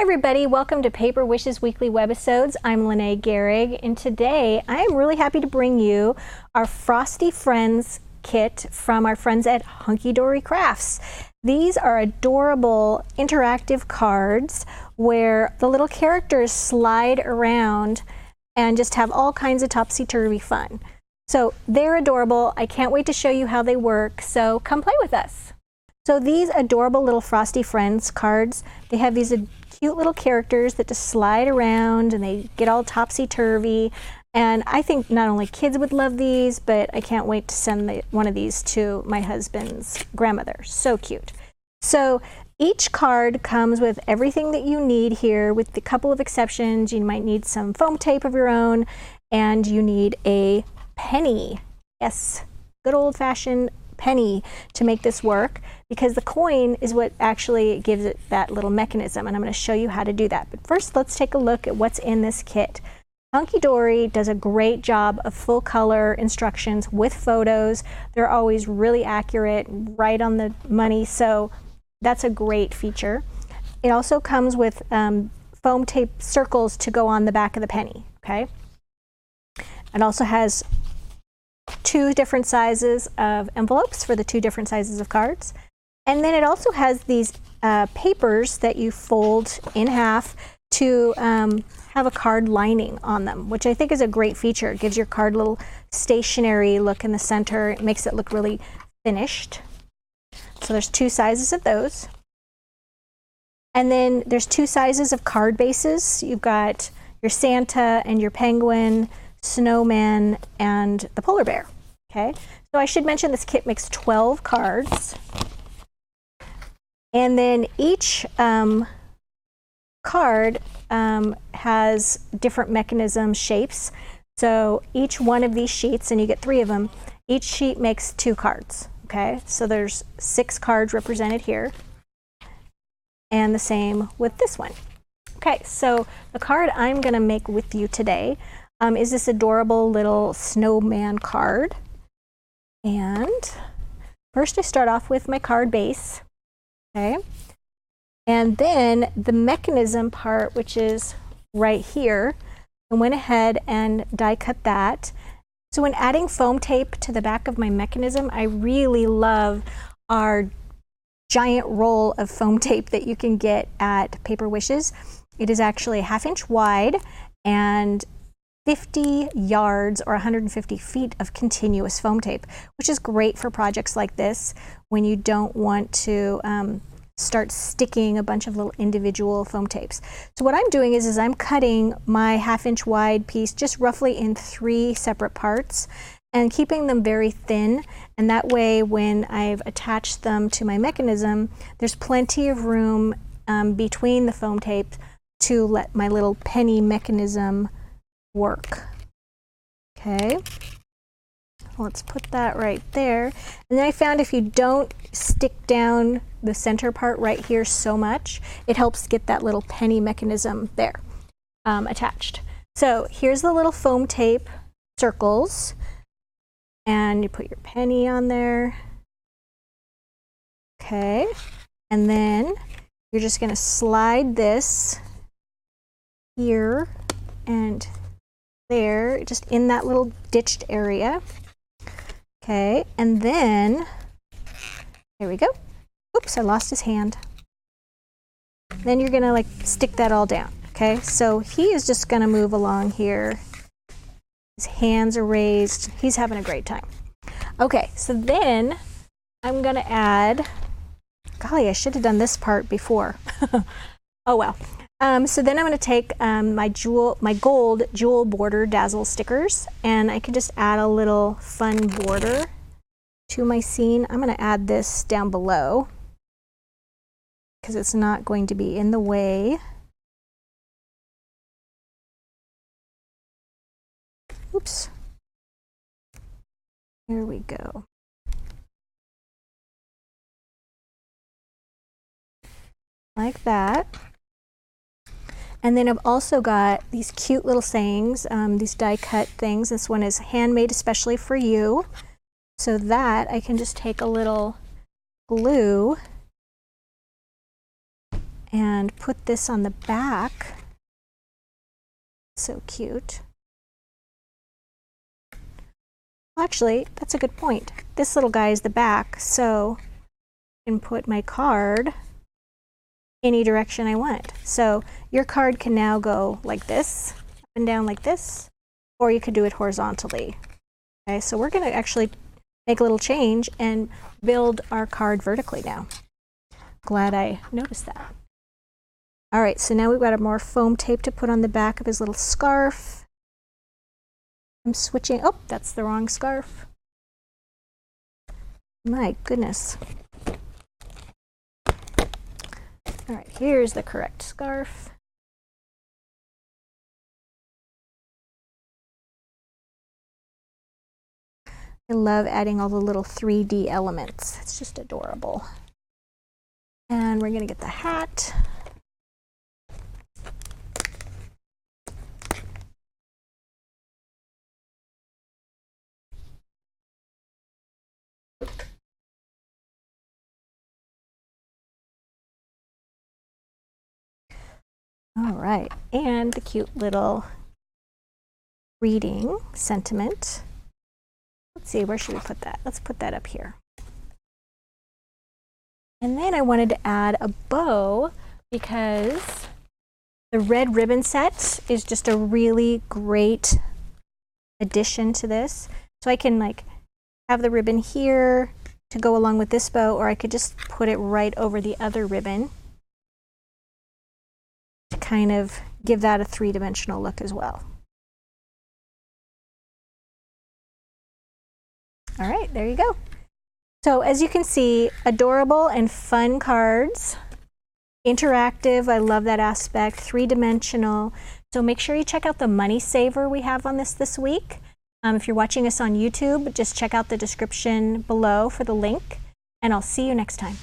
everybody, welcome to Paper Wishes Weekly Webisodes. I'm Lene Gehrig, and today I am really happy to bring you our Frosty Friends kit from our friends at Hunky Dory Crafts. These are adorable interactive cards where the little characters slide around and just have all kinds of topsy-turvy fun. So they're adorable. I can't wait to show you how they work, so come play with us. So these adorable little Frosty Friends cards, they have these cute little characters that just slide around and they get all topsy-turvy. And I think not only kids would love these, but I can't wait to send one of these to my husband's grandmother. So cute. So each card comes with everything that you need here, with a couple of exceptions. You might need some foam tape of your own, and you need a penny. Yes, good old-fashioned penny to make this work, because the coin is what actually gives it that little mechanism, and I'm going to show you how to do that. But first, let's take a look at what's in this kit. Hunky Dory does a great job of full color instructions with photos. They're always really accurate, right on the money, so that's a great feature. It also comes with foam tape circles to go on the back of the penny, okay? It also has two different sizes of envelopes for the two different sizes of cards. And then it also has these papers that you fold in half to have a card lining on them, which I think is a great feature. It gives your card a little stationary look in the center. It makes it look really finished. So there's two sizes of those. And then there's two sizes of card bases. You've got your Santa and your penguin, snowman, and the polar bear. Okay, so I should mention this kit makes 12 cards. And then each card has different mechanism shapes. So each one of these sheets, and you get 3 of them, each sheet makes 2 cards. Okay, so there's 6 cards represented here. And the same with this one. Okay, so the card I'm going to make with you today is this adorable little snowman card. And first I start off with my card base, okay? And then the mechanism part, which is right here, I went ahead and die cut that. So when adding foam tape to the back of my mechanism, I really love our giant roll of foam tape that you can get at Paper Wishes. It is actually 1/2 inch wide and 50 yards or 150 feet of continuous foam tape, which is great for projects like this when you don't want to start sticking a bunch of little individual foam tapes. So what I'm doing is I'm cutting my 1/2 inch wide piece just roughly in 3 separate parts and keeping them very thin, and that way when I've attached them to my mechanism, there's plenty of room between the foam tape to let my little penny mechanism work. Okay, let's put that right there. And then I found if you don't stick down the center part right here so much, it helps get that little penny mechanism there attached. So here's the little foam tape circles, and you put your penny on there. Okay, and then you're just going to slide this here and there, just in that little ditched area. Okay, and then, there we go. Oops, I lost his hand. Then you're gonna like stick that all down. Okay, so he is just gonna move along here. His hands are raised. He's having a great time. Okay, so then I'm gonna add, golly, I should have done this part before. Oh well. So then I'm going to take my gold jewel border dazzle stickers, and I can just add a little fun border to my scene. I'm going to add this down below because it's not going to be in the way. Oops. Here we go. Like that. And then I've also got these cute little sayings, these die cut things. This one is handmade especially for you. So that I can just take a little glue and put this on the back. So cute. Actually, that's a good point. This little guy is the back, so I can put my card any direction I want. So your card can now go like this, up and down like this, or you could do it horizontally. Okay, so we're going to actually make a little change and build our card vertically now. Glad I noticed that. All right, so now we've got a more foam tape to put on the back of his little scarf. I'm switching, oh, that's the wrong scarf. My goodness. All right, here's the correct scarf. I love adding all the little 3D elements. It's just adorable. And we're gonna get the hat. All right, and the cute little reading sentiment. Let's see, where should we put that? Let's put that up here. And then I wanted to add a bow because the red ribbon set is just a really great addition to this. So I can like have the ribbon here to go along with this bow, or I could just put it right over the other ribbon to kind of give that a three-dimensional look as well. All right, there you go. So as you can see, adorable and fun cards, interactive, I love that aspect, three-dimensional. So make sure you check out the money saver we have on this week. If you're watching us on YouTube, just check out the description below for the link, and I'll see you next time.